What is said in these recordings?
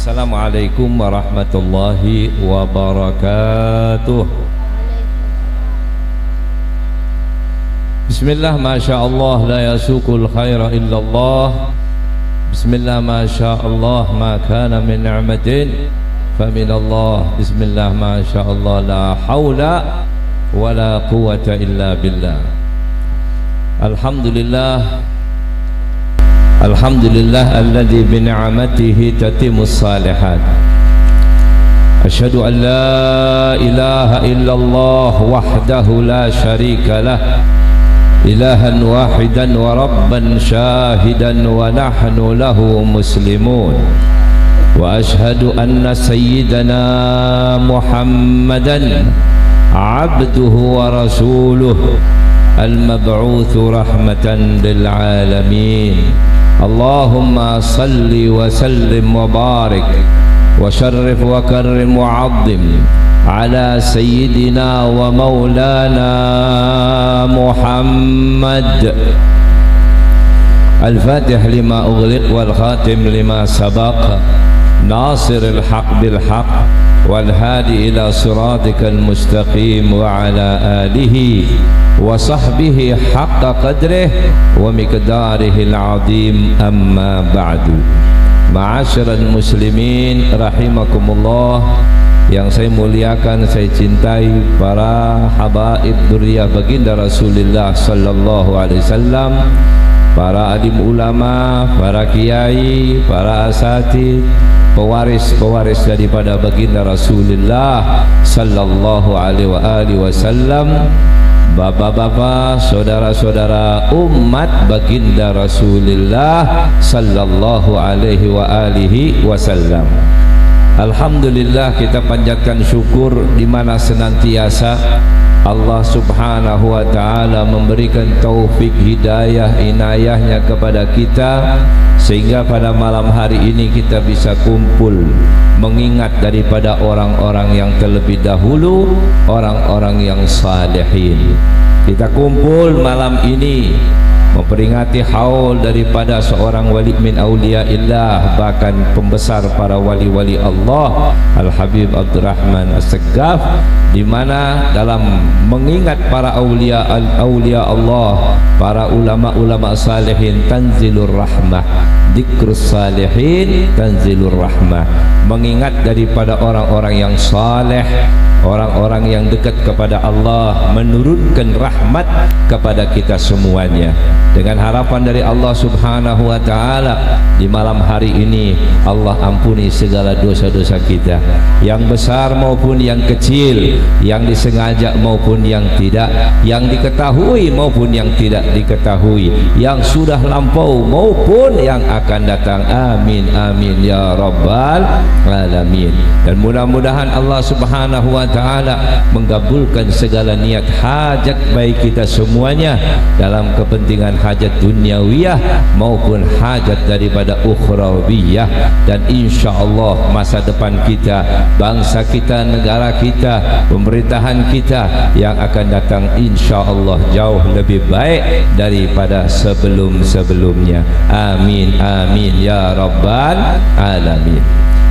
Assalamualaikum warahmatullahi wabarakatuh. Bismillah, masya Allah, la yasukul khaira illallah. Bismillah, masya Allah, ma kana min ni'matin famin Allah. Bismillah, masya Allah, la hawla wa la quwata illa billah. Alhamdulillah, alhamdulillah alladzi bi ni'matihi tatimmus salihat. Asyhadu an la ilaha illallah wahdahu la syarika lah, ilahan wahidan wa rabban syahidan wa nahnu lahu muslimun. Wa asyhadu anna sayyidana Muhammadan abduhu wa rasuluh al-mab'utsu rahmatan lil alamin. Allahumma salli wa sallim wa barik wa syarrif wa karrim wa 'azzim ala sayyidina wa maulana Muhammad. Al-Fatih lima ughliq wal khatim lima sabaq, nasiril haq bil haq wal hadi ila siratikal mustaqim wa ala alihi wa sahbihi haqqa qadrih wa miqdarihil azim. Amma ba'du. Ma'asyiral muslimin rahimakumullah, yang saya muliakan, saya cintai, para habaib dzurriyyah baginda Rasulullah sallallahu alaihi wasallam, para alim ulama, para kiai, para asatidz, pewaris-pewaris daripada baginda Rasulullah sallallahu alaihi wasallam, bapak-bapak, saudara-saudara umat baginda Rasulullah sallallahu alaihi wasallam. Alhamdulillah, kita panjatkan syukur di mana senantiasa Allah subhanahu wa ta'ala memberikan taufik, hidayah, inayahnya kepada kita, sehingga pada malam hari ini kita bisa kumpul mengingat daripada orang-orang yang terlebih dahulu, orang-orang yang salihin. Kita kumpul malam ini memperingati haul daripada seorang wali min auliyaillah, bahkan pembesar para wali-wali Allah, Al-Habib Abdurrahman As-Saggaf, di mana dalam mengingat para aulia Allah, para ulama-ulama salihin, tanzilur rahmah, dzikrus salihin tanzilur rahmah, mengingat daripada orang-orang yang saleh, orang-orang yang dekat kepada Allah, menurunkan rahmat kepada kita semuanya. Dengan harapan dari Allah subhanahu wa ta'ala, di malam hari ini Allah ampuni segala dosa-dosa kita, yang besar maupun yang kecil, yang disengaja maupun yang tidak, yang diketahui maupun yang tidak diketahui, yang sudah lampau maupun yang akan datang. Amin amin ya rabbal alamin. Dan mudah-mudahan Allah subhanahu wa ta'ala menggabulkan segala niat hajat baik kita semuanya, dalam kepentingan hajat duniawiyah maupun hajat daripada ukhrawiyah. Dan insya Allah masa depan kita, bangsa kita, negara kita, pemerintahan kita yang akan datang insya Allah jauh lebih baik daripada sebelum-sebelumnya. Amin amin ya rabbal alamin.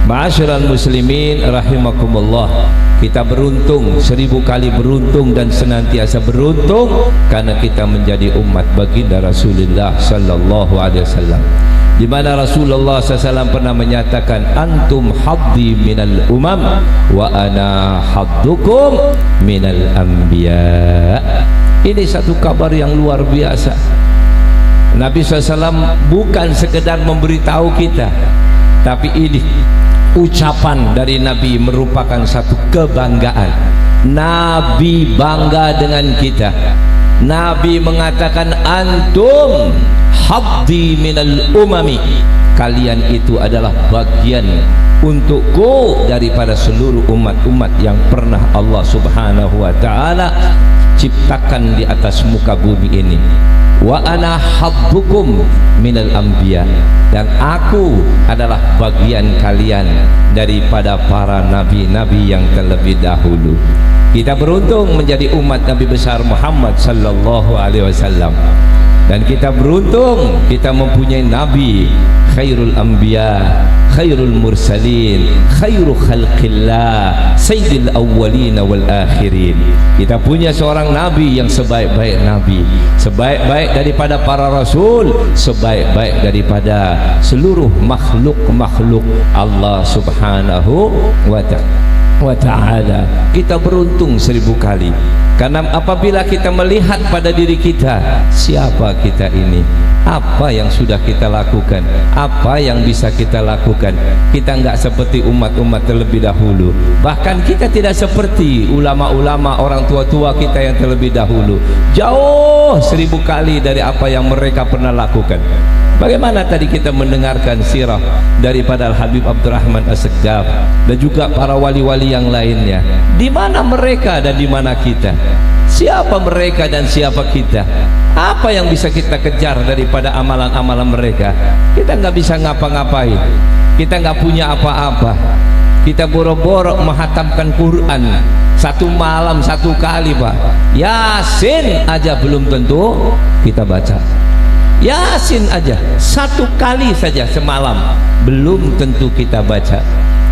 Ma'asyiral muslimin rahimakumullah, kita beruntung, 1000 kali beruntung dan senantiasa beruntung karena kita menjadi umat baginda Rasulullah sallallahu alaihi wasallam, di mana Rasulullah SAW pernah menyatakan, antum haddi minal umam wa ana haddukum minal anbiya. Ini satu kabar yang luar biasa. Nabi SAW bukan sekedar memberitahu kita, tapi ini ucapan dari Nabi merupakan satu kebanggaan. Nabi bangga dengan kita. Nabi mengatakan, antum haddi minal umami, kalian itu adalah bagian untukku daripada seluruh umat-umat yang pernah Allah subhanahu wa ta'ala ciptakan di atas muka bumi ini. Wa ana haddukum minal anbiya, dan aku adalah bagian kalian daripada para nabi-nabi yang terlebih dahulu. Kita beruntung menjadi umat Nabi besar Muhammad sallallahu alaihi wasallam. Dan kita beruntung kita mempunyai Nabi khairul anbiya, khairul mursalin, khairu khalqillah, sayyidil awwalin wal akhirin. Kita punya seorang Nabi yang sebaik-baik Nabi, sebaik-baik daripada para Rasul, sebaik-baik daripada seluruh makhluk-makhluk Allah subhanahu wa ta'ala. Kita beruntung 1000 kali. Karena apabila kita melihat pada diri kita, siapa kita ini, apa yang sudah kita lakukan, apa yang bisa kita lakukan, kita enggak seperti umat-umat terlebih dahulu. Bahkan kita tidak seperti ulama-ulama, orang tua-tua kita yang terlebih dahulu. Jauh 1000 kali dari apa yang mereka pernah lakukan. Bagaimana tadi kita mendengarkan sirah daripada Al-Habib Abdurrahman As-Segaf dan juga para wali-wali yang lainnya. Di mana mereka dan di mana kita? Siapa mereka dan siapa kita? Apa yang bisa kita kejar daripada amalan-amalan mereka? Kita nggak bisa ngapa-ngapain. Kita nggak punya apa-apa. Kita boro-boro menghatamkan Quran 1 malam 1 kali, Pak. Yasin aja belum tentu kita baca. Yasin aja 1 kali saja semalam belum tentu kita baca.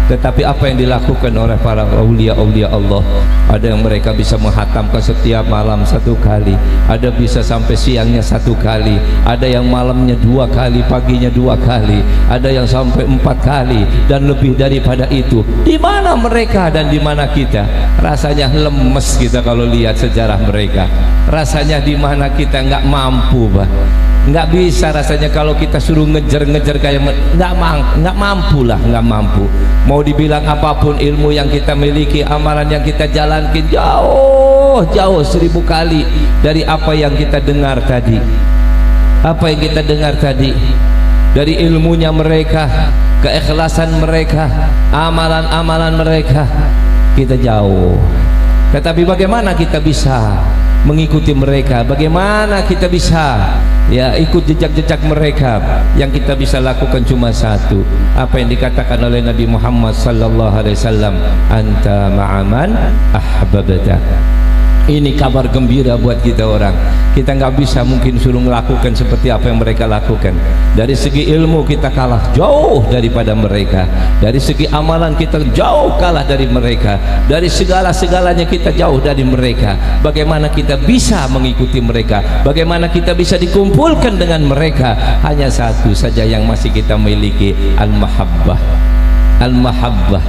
Tetapi apa yang dilakukan oleh para aulia-aulia Allah, ada yang mereka bisa menghatamkan setiap malam 1 kali, ada bisa sampai siangnya 1 kali, ada yang malamnya 2 kali, paginya 2 kali, ada yang sampai 4 kali dan lebih daripada itu. Di mana mereka dan di mana kita? Rasanya lemes kita kalau lihat sejarah mereka. Rasanya di mana kita nggak mampu, Pak. Nggak bisa rasanya kalau kita suruh ngejar-ngejar kayak nggak mampu lah, nggak mampu. Mau dibilang apapun ilmu yang kita miliki, amalan yang kita jalankan jauh 1000 kali dari apa yang kita dengar tadi. Apa yang kita dengar tadi dari ilmunya mereka, keikhlasan mereka, amalan-amalan mereka, kita jauh. Tetapi bagaimana kita bisa mengikuti mereka? Bagaimana kita bisa ikut jejak-jejak mereka? Yang kita bisa lakukan cuma satu, apa yang dikatakan oleh Nabi Muhammad sallallahu alaihi wasallam, anta ma'aman ahbabta. Ini kabar gembira buat kita orang. Kita nggak bisa mungkin suruh melakukan seperti apa yang mereka lakukan. Dari segi ilmu kita kalah jauh daripada mereka. Dari segi amalan kita jauh kalah dari mereka. Dari segala-segalanya kita jauh dari mereka. Bagaimana kita bisa mengikuti mereka? Bagaimana kita bisa dikumpulkan dengan mereka? Hanya satu saja yang masih kita miliki, al-mahabbah. Al-mahabbah,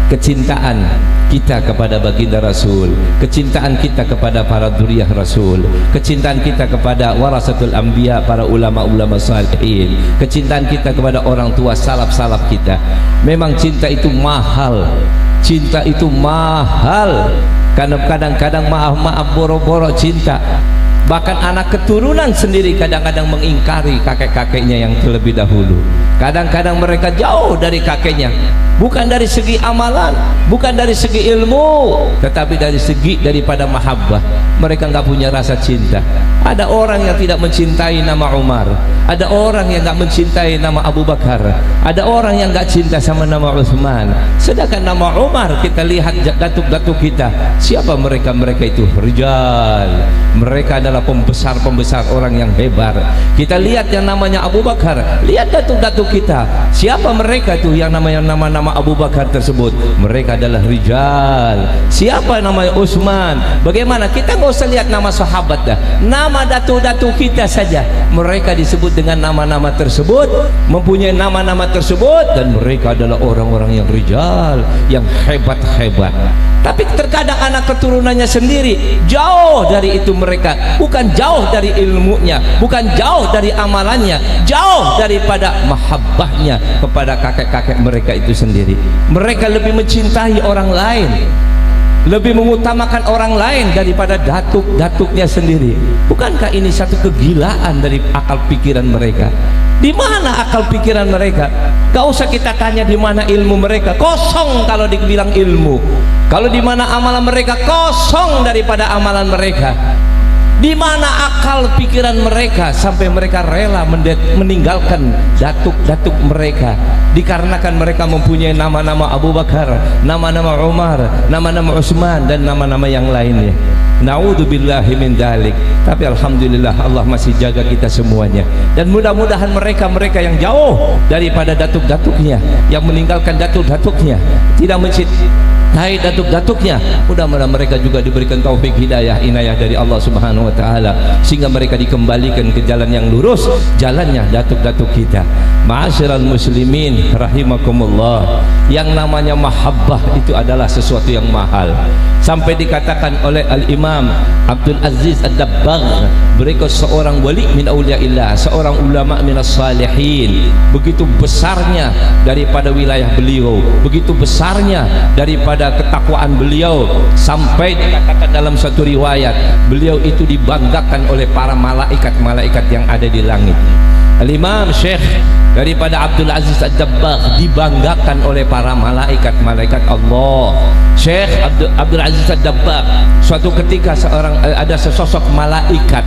kecintaan kita kepada baginda Rasul, kecintaan kita kepada para dzurriyyah Rasul, kecintaan kita kepada warasatul anbiya, para ulama-ulama salihin, kecintaan kita kepada orang tua salaf-salaf kita. Memang cinta itu mahal, cinta itu mahal. Karena kadang-kadang maaf boro-boro cinta. Bahkan anak keturunan sendiri kadang-kadang mengingkari kakek-kakeknya yang terlebih dahulu. Kadang-kadang mereka jauh dari kakeknya, bukan dari segi amalan, bukan dari segi ilmu, tetapi dari segi daripada mahabbah. Mereka nggak punya rasa cinta. Ada orang yang tidak mencintai nama Umar, ada orang yang nggak mencintai nama Abu Bakar, ada orang yang nggak cinta sama nama Utsman. Sedangkan nama Umar, kita lihat datuk-datuk kita, siapa mereka? Mereka itu rijal, mereka adalah pembesar-pembesar, orang yang hebat. Kita lihat yang namanya Abu Bakar, lihat datuk-datuk kita, siapa mereka itu yang namanya nama-nama Abu Bakar tersebut? Mereka adalah rijal. Siapa namanya Utsman? Bagaimana? Kita nggak usah lihat nama sahabat dah, nama datuk-datuk kita saja, mereka disebut dengan nama-nama tersebut, mempunyai nama-nama tersebut, dan mereka adalah orang-orang yang rijal, yang hebat-hebat. Tapi terkadang anak keturunannya sendiri jauh dari itu mereka, bukan jauh dari ilmunya, bukan jauh dari amalannya, jauh daripada mahabbahnya kepada kakek-kakek mereka itu sendiri. Mereka lebih mencintai orang lain, lebih mengutamakan orang lain daripada datuk-datuknya sendiri. Bukankah ini satu kegilaan dari akal pikiran mereka? Di mana akal pikiran mereka? Gak usah kita tanya di mana ilmu mereka, kosong kalau dibilang ilmu. Kalau di mana amalan mereka, kosong daripada amalan mereka. Di mana akal pikiran mereka sampai mereka rela meninggalkan datuk-datuk mereka dikarenakan mereka mempunyai nama-nama Abu Bakar, nama-nama Umar, nama-nama Utsman, dan nama-nama yang lainnya. Naudzubillahi min dzalik. Tapi alhamdulillah Allah masih jaga kita semuanya, dan mudah-mudahan mereka yang jauh daripada datuk-datuknya, yang meninggalkan datuk-datuknya, tidak mencintai datuk-datuknya, mudah-mudahan mereka juga diberikan taufik hidayah inayah dari Allah Subhanahu wa taala, sehingga mereka dikembalikan ke jalan yang lurus, jalannya datuk-datuk kita. Ma'asyiral muslimin rahimakumullah, yang namanya mahabbah itu adalah sesuatu yang mahal, sampai dikatakan oleh Al-Imam Abdul Aziz Ad-Dabbagh, berikut seorang wali min auliyaillah, seorang ulama minas salihin, begitu besarnya daripada wilayah beliau, begitu besarnya daripada ketakwaan beliau, sampai dikatakan dalam satu riwayat beliau itu dibanggakan oleh para malaikat-malaikat yang ada di langit. Al-Imam Syekh daripada Abdul Aziz Ad-Dabbagh dibanggakan oleh para malaikat-malaikat Allah. Syekh Abdul Aziz Ad-Dabbagh, suatu ketika ada sesosok malaikat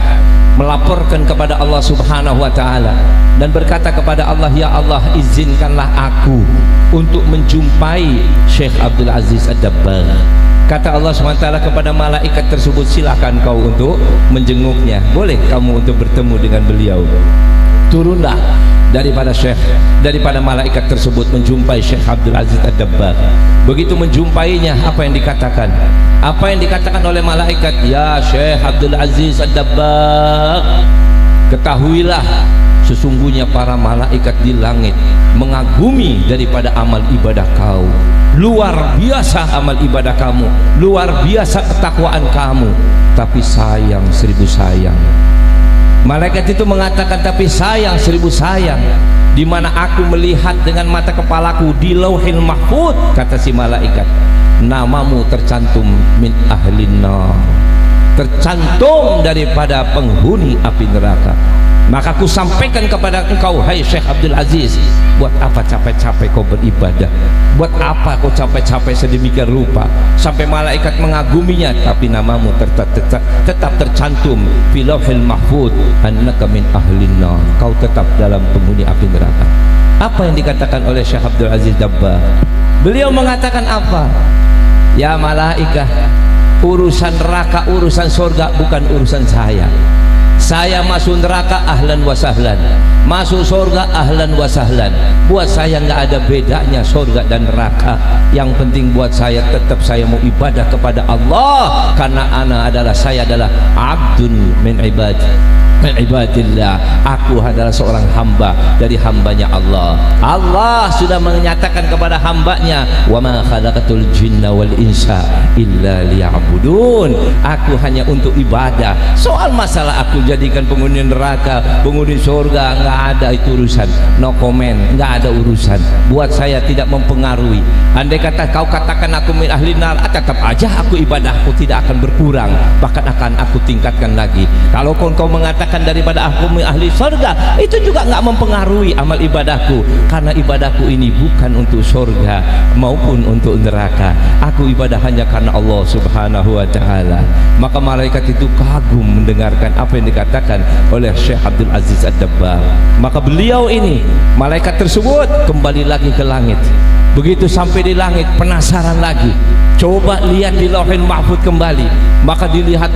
melaporkan kepada Allah Subhanahu wa taala dan berkata kepada Allah, ya Allah, izinkanlah aku untuk menjumpai Syekh Abdul Aziz Ad-Dabbagh. Kata Allah SWT kepada malaikat tersebut, silakan kau untuk menjenguknya, boleh kamu untuk bertemu dengan beliau. Turunlah daripada malaikat tersebut menjumpai Syekh Abdul Aziz Ad-Dabbagh. Begitu menjumpainya, apa yang dikatakan? Apa yang dikatakan oleh malaikat? Ya Syekh Abdul Aziz Ad-Dabbagh, ketahuilah sesungguhnya para malaikat di langit mengagumi daripada amal ibadah kau. Luar biasa amal ibadah kamu, luar biasa ketakwaan kamu, tapi sayang, seribu sayang. Malaikat itu mengatakan, tapi sayang, seribu sayang, di mana aku melihat dengan mata kepalaku di Lauhil Mahfuz, kata si malaikat, namamu tercantum min ahlin nar, tercantum daripada penghuni api neraka. Maka aku sampaikan kepada engkau, hai Syekh Abdul Aziz, buat apa capek-capek kau beribadah, buat apa kau capek-capek sedemikian rupa sampai malaikat mengaguminya, tapi namamu tetap tercantum fi Lauhil Mahfuz annaka min ahlin nar, kau tetap dalam penghuni api neraka. Apa yang dikatakan oleh Syekh Abdul Aziz Dabbagh? Beliau mengatakan apa? Ya malaikat, urusan neraka, urusan surga bukan urusan saya. Saya masuk neraka ahlan wa sahlan, masuk surga ahlan wa sahlan. Buat saya nggak ada bedanya surga dan neraka. Yang penting buat saya tetap saya mau ibadah kepada Allah, karena saya adalah abdun min ibadillah. Aku adalah seorang hamba dari hambanya Allah. Allah sudah menyatakan kepada hambanya, wa ma khalaqatul jinna wal insa illa liya'budun. Aku hanya untuk ibadah. Soal masalah aku jadikan penghuni neraka, penghuni surga, nggak ada itu urusan. No comment, nggak ada urusan. Buat saya tidak mempengaruhi. Andai kata kau katakan aku min ahli nar, tetap aja aku ibadahku tidak akan berkurang, bahkan akan aku tingkatkan lagi. Kalau kau mengatakan daripada aku min ahli surga, itu juga nggak mempengaruhi amal ibadahku, karena ibadahku ini bukan untuk surga maupun untuk neraka. Aku ibadah hanya karena Allah Subhanahu wa taala. Maka malaikat itu kagum mendengarkan apa yang dikatakan oleh Syekh Abdul Aziz Ad-Dabbagh. Maka beliau ini, malaikat tersebut kembali lagi ke langit. Begitu sampai di langit, penasaran lagi, coba lihat di Lauhil Mahfuz kembali. Maka dilihat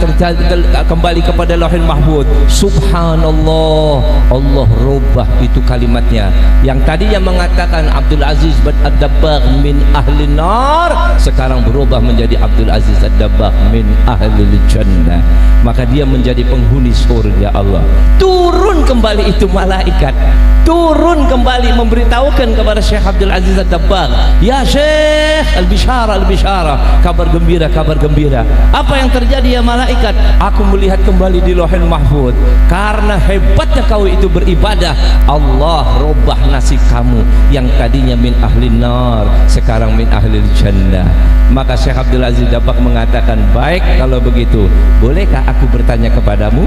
kembali kepada Lauhil Mahfuz. Subhanallah, Allah rubah itu kalimatnya. Yang tadi yang mengatakan Abdul Aziz Ad-Dabbagh min ahli nar, sekarang berubah menjadi Abdul Aziz Ad-Dabbagh min ahli jannah. Maka dia menjadi penghuni surga Allah. Turun kembali itu malaikat, turun kembali memberitahukan kepada Syekh Abdul Aziz Ad-Dabbagh, ya Syekh, al-bisyara, al-bisyara, kabar gembira, kabar gembira. Apa yang terjadi ya malaikat? Aku melihat kembali di Lauhil Mahfuz, karena hebatnya kau itu beribadah, Allah rubah nasib kamu yang tadinya min ahli nar, sekarang min ahli jannah. Maka Syekh Abdul Aziz Dabbagh mengatakan, baik kalau begitu, bolehkah aku bertanya kepadamu?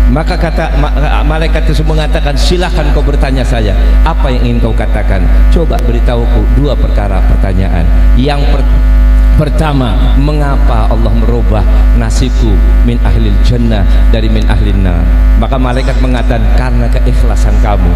Maka kata malaikat tersebut mengatakan, silahkan kau bertanya saya, apa yang ingin kau katakan? Coba beritahuku dua pertanyaan. Yang pertama, mengapa Allah merubah nasibku min ahlil jannah dari min ahlin nar? Maka malaikat mengatakan, karena keikhlasan kamu,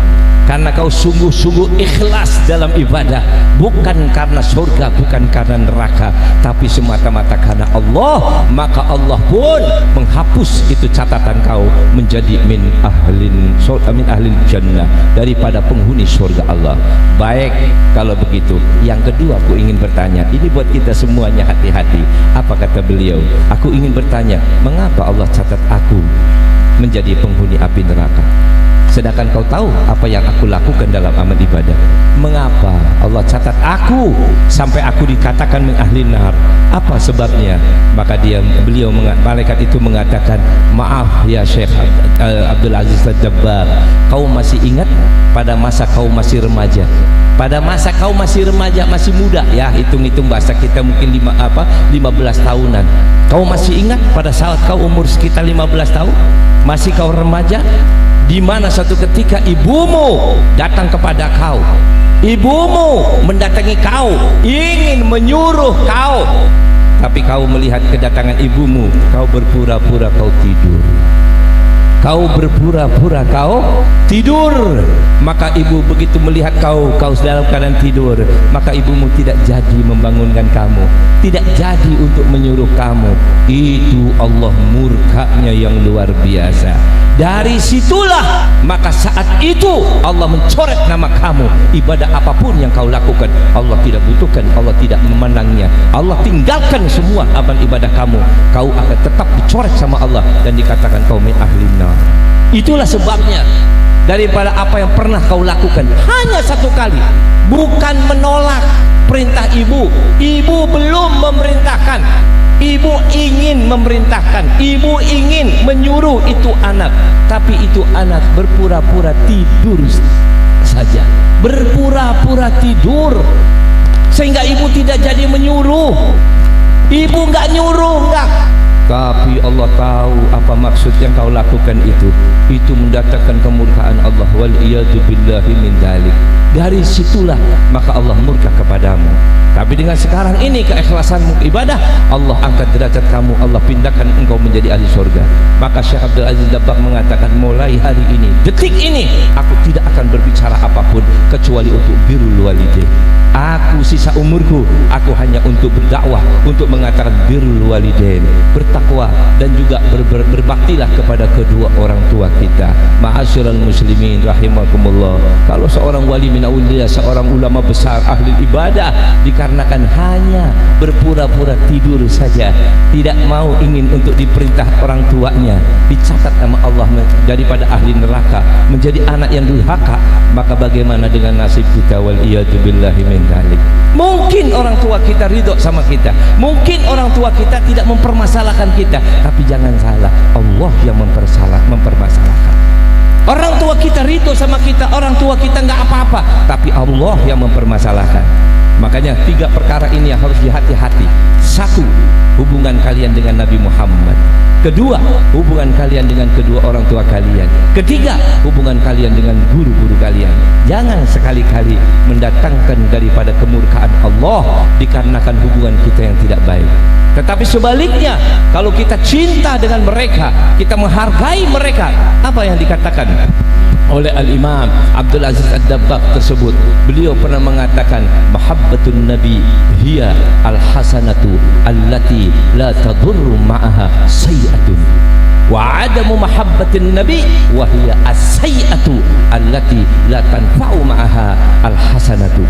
karena kau sungguh-sungguh ikhlas dalam ibadah, bukan karena surga, bukan karena neraka, tapi semata-mata karena Allah, maka Allah pun menghapus itu catatan kau menjadi min ahlil jannah, daripada penghuni surga Allah. Baik, kalau begitu yang kedua aku ingin bertanya, ini buat kita semuanya, hati-hati. Apa kata beliau? Aku ingin bertanya, mengapa Allah catat aku menjadi penghuni api neraka, sedangkan kau tahu apa yang aku lakukan dalam amal ibadah? Mengapa Allah catat aku sampai aku dikatakan min ahli nar? Apa sebabnya? Maka malaikat itu mengatakan, maaf ya Syekh Abdul Aziz Al-Jabbar, kau masih ingat pada masa kau masih remaja, pada masa kau masih remaja, masih muda ya, hitung-hitung bahasa kita mungkin 15 tahunan. Kau masih ingat pada saat kau umur sekitar 15 tahun, masih kau remaja, di mana suatu ketika ibumu datang kepada kau, ibumu mendatangi kau, ingin menyuruh kau, tapi kau melihat kedatangan ibumu, kau berpura-pura kau tidur. Kau berpura-pura kau tidur, maka ibu begitu melihat kau dalam keadaan tidur, maka ibumu tidak jadi membangunkan kamu, tidak jadi untuk menyuruh kamu. Itu Allah murkanya yang luar biasa. Dari situlah maka saat itu Allah mencoret nama kamu. Ibadah apapun yang kau lakukan, Allah tidak butuhkan, Allah tidak memandangnya. Allah tinggalkan semua amal ibadah kamu, kau akan tetap dicoret sama Allah dan dikatakan kau min ahlin nar. Itulah sebabnya daripada apa yang pernah kau lakukan, hanya satu kali, bukan menolak perintah ibu. Ibu belum memerintahkan, ibu ingin memerintahkan, ibu ingin menyuruh itu anak, tapi itu anak berpura-pura tidur saja, berpura-pura tidur, sehingga ibu tidak jadi menyuruh. Ibu nggak nyuruh, nggak, tapi Allah tahu apa maksud yang kau lakukan itu mendatangkan kemurkaan Allah. Wal iyadu billahi min dzalik. Dari situlah maka Allah murka kepadamu. Tapi dengan sekarang ini keikhlasanmu ibadah, Allah angkat derajat kamu, Allah pindahkan engkau menjadi ahli surga. Maka Syekh Abdul Aziz Dabbagh mengatakan, mulai hari ini, detik ini, aku tidak akan berbicara apapun kecuali untuk birrul walidain. Aku sisa umurku, aku hanya untuk berdakwah, untuk mengatakan birrul walidain, bertakwa dan juga berbaktilah kepada kedua orang tua kita. Ma'asyiral muslimin rahimakumullah. Kalau seorang wali min auliya, seorang ulama besar ahli ibadah, dikarenakan hanya berpura-pura tidur saja, tidak mau ingin untuk diperintah orang tuanya, dicatat nama Allah daripada ahli neraka, menjadi anak yang durhaka, maka bagaimana dengan nasib kita? Wal iyadu billahi min dzalik. Mungkin orang tua kita ridho sama kita, mungkin orang tua kita tidak mempermasalahkan kita, tapi jangan salah, Allah yang mempermasalahkan. Orang tua kita ridho sama kita, orang tua kita nggak apa-apa, tapi Allah yang mempermasalahkan. Makanya 3 perkara ini yang harus dihati-hati. 1, hubungan kalian dengan Nabi Muhammad. 2, hubungan kalian dengan kedua orang tua kalian. 3, hubungan kalian dengan guru-guru kalian. Jangan sekali-kali mendatangkan daripada kemurkaan Allah dikarenakan hubungan kita yang tidak baik. Tetapi sebaliknya, kalau kita cinta dengan mereka, kita menghargai mereka, apa yang dikatakan oleh Al-Imam Abdul Aziz Ad-Dabbagh tersebut, beliau pernah mengatakan, mahabbatun nabi hiya al-hasanatu allati la tadurru ma'aha sayi'atun, wa adamu mahabbatin nabi wa hiya as-sayi'atu allati la tanfa'u ma'aha al-hasanatu.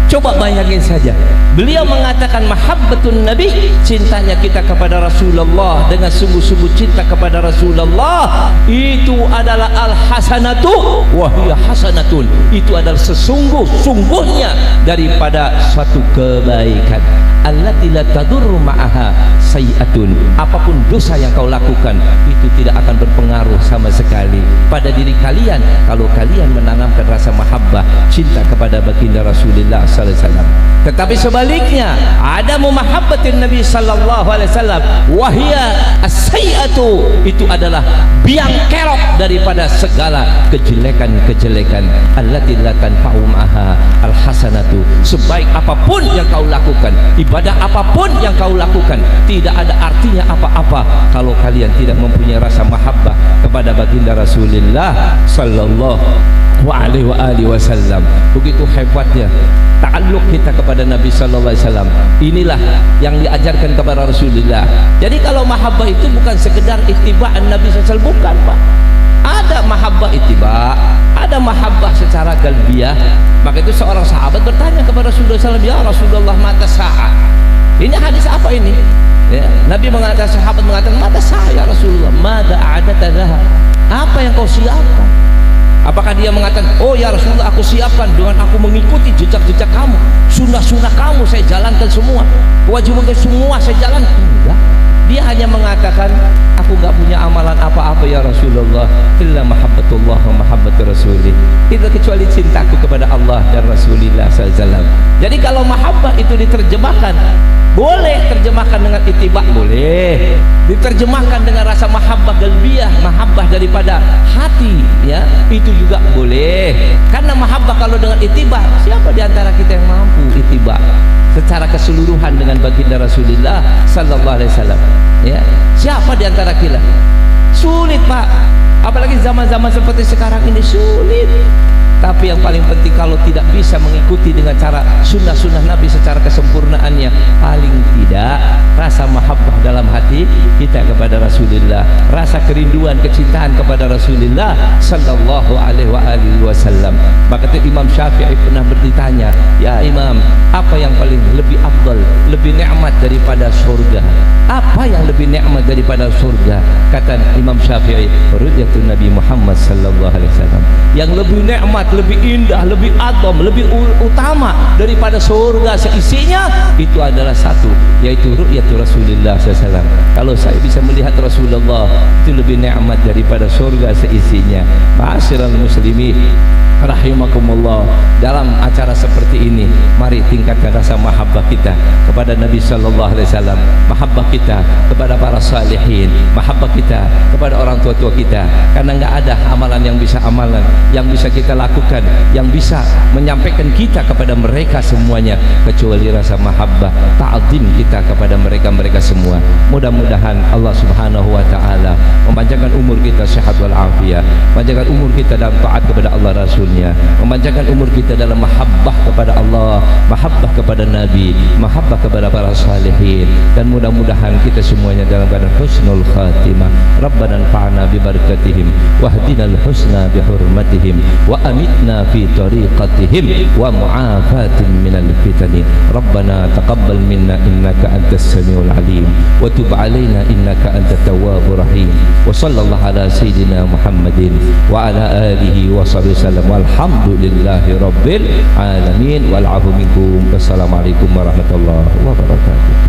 Coba bayangin saja, beliau mengatakan mahabbatun nabi, cintanya kita kepada Rasulullah dengan sungguh-sungguh cinta kepada Rasulullah, itu adalah al-hasanatu wa hiya hasanatun, itu adalah sesungguh-sungguhnya daripada suatu kebaikan. Allati la tadurru ma'aha sayi'atun, apapun dosa yang kau lakukan itu tidak akan berpengaruh sama sekali pada diri kalian kalau kalian menanamkan rasa mahabbah, cinta kepada baginda Rasulullah sallallahu alaihi wasallam. Tetapi sebaliknya, ada muhabbatin Nabi sallallahu alaihi wasallam wa hiya as-sayi'atu, itu adalah biang kerok daripada segala kejelekan-kejelekan. Allati la tanfa'u ma'aha al-hasanatu, sebaik apapun yang kau lakukan, ibadah pada apapun yang kau lakukan. Tidak ada artinya apa-apa kalau kalian tidak mempunyai rasa mahabbah kepada baginda Rasulullah sallallahu alaihi wasallam. Begitu hebatnya ta'alluq kita kepada Nabi sallallahu alaihi wasallam. Inilah yang diajarkan kepada Rasulullah. Jadi kalau mahabbah itu bukan sekedar ittiba'an Nabi sallallahu alaihi wasallam, bukan, Pak. Ada mahabbah ittiba', ada mahabbah secara qalbiyah. Maka itu seorang sahabat bertanya kepada Rasulullah SAW, ya Rasulullah, mata sa'ah. Ini hadis apa ini? Ya, Nabi mengatakan, sahabat mengatakan, mata sa'ah ya Rasulullah, mada a'adata laha. Apa yang kau siapkan? Apakah dia mengatakan, oh ya Rasulullah, aku siapkan dengan aku mengikuti jejak-jejak kamu, sunnah-sunnah kamu saya jalankan semua, kewajiban semua saya jalankan? Enggak. Dia hanya mengatakan, aku enggak punya amalan apa-apa ya Rasulullah, illa mahabbatullah wa mahabbatu rasulih. Itu kecuali cintaku kepada Allah dan Rasulullah SAW. Jadi kalau mahabbah itu diterjemahkan, boleh terjemahkan dengan ittiba', boleh diterjemahkan dengan rasa mahabbah qalbiyah, mahabbah daripada hati, ya, itu juga boleh. Karena mahabbah kalau dengan ittiba', siapa di antara kita yang mampu ittiba' secara keseluruhan dengan baginda Rasulullah sallallahu alaihi wasallam? Ya, siapa di antara kita? Sulit, Pak. Apalagi zaman-zaman seperti sekarang ini, sulit. Tapi yang paling penting, kalau tidak bisa mengikuti dengan cara sunnah-sunnah Nabi secara kesempurnaannya, paling tidak rasa mahabbah dalam hati kita kepada Rasulullah, rasa kerinduan, kecintaan kepada Rasulullah sallallahu alaihi wasallam. Maka itu Imam Syafi'i pernah bertanya, ya Imam, apa yang paling lebih afdal, lebih nikmat daripada surga? Apa yang lebih nikmat daripada surga? Kata Imam Syafi'i, ru'yatun Nabi Muhammad sallallahu alaihi wasallam. Yang lebih nikmat, lebih indah, lebih atom, lebih utama daripada surga seisinya, itu adalah satu, yaitu ru'yatu Rasulullah SAW. Kalau saya bisa melihat Rasulullah, itu lebih nikmat daripada surga seisinya. Ma'asyiral muslimin rahimakumullah, dalam acara seperti ini mari tingkatkan rasa mahabbah kita kepada Nabi sallallahu alaihi wasallam, mahabbah kita kepada para salihin, mahabbah kita kepada orang tua-tua kita. Karena enggak ada amalan yang bisa kita lakukan yang bisa menyampaikan kita kepada mereka semuanya kecuali rasa mahabbah, ta'zim kita kepada mereka semua. Mudah-mudahan Allah Subhanahu wa taala memanjangkan umur kita sehat wal afiat, panjangkan umur kita dalam taat kepada Allah Rasulnya, memanjangkan umur kita dalam mahabbah kepada Allah, mahabbah kepada Nabi, mahabbah kepada para salihin, dan mudah-mudahan kita semuanya dalam keadaan husnul khatimah. Rabbana anfa'na bi barakatihim wahdinal husna bi hurmatihim wa amitna fi tariqatihim wa mu'afatin minal fitani. Rabbana taqabbal minna innaka antas samiul alim wa tub alaina innaka antat tawwabur rahim. Wa sallallahu ala sayyidina Muhammadin wa ala alihi wa sahbihi wasallam. Walhamdulillahi rabbil alamin. Wal afu minkum. Wassalamualaikum warahmatullahi wabarakatuh.